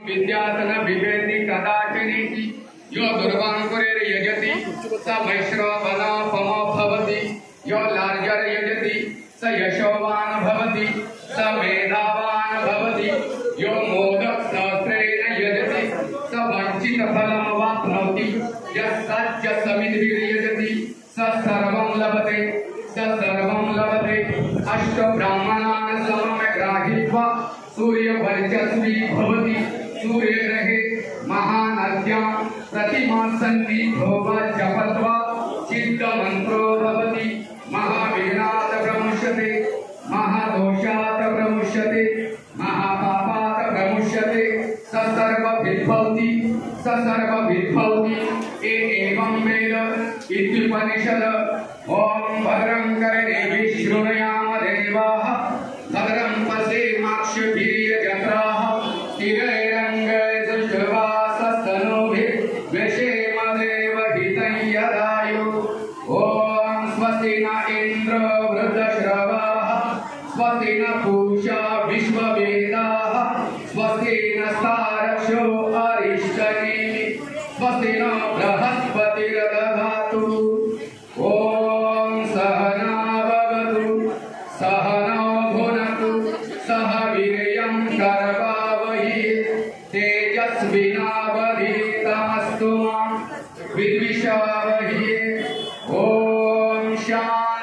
विद्यातन बिभेति कदाचनेति यो दुर्वांकुरेर यजति स वैश्रवणापमो भवति यो लार्जर यजति स यशोवान भवति स मेधावान भवति यो मोदक सहस्रेण यजति स वंचित फलं वाप्नोति यस्सच्च समिद्भिर्यजति स सर्वं लभते अष्ट ब्राह्मणान् समग्राहीत्वा सूर्य वर्चस्वी भवति सूर्य रहे महानद्यां प्रतिमा सन्निधोवा जपत्वा चित्त मंत्रो भवति महाविघ्नात् प्रमुच्यते महादोषात् प्रमुच्यते महापापात् प्रमुच्यते स सर्वविद्भवति एवं वेद इत्युपनिषद ओम भद्रं कर्णेभिः शृणुयाम देवाः भद्रं पश्येमाक्षभिर्यजत्राः स्थिरैरङ्गैर्जुष्टुवासस्तनूभिः व्यशेम देवहितं यदायुः ओम स्वस्ति न इन्द्रो वृद्धश्रवाः स्वस्ति न पूषा विश्ववेदाः स्वस्ति नस्तारक्षो अरिष्टनेमिः स्वस्ति न बृहस्पतिर्दधातु ओम सहना भवतु सहनौ भुनक्तु सह वीर्यं करवावहै तेजस्विनावधीतमस्तु मा विद्विषावहै ओम शांति।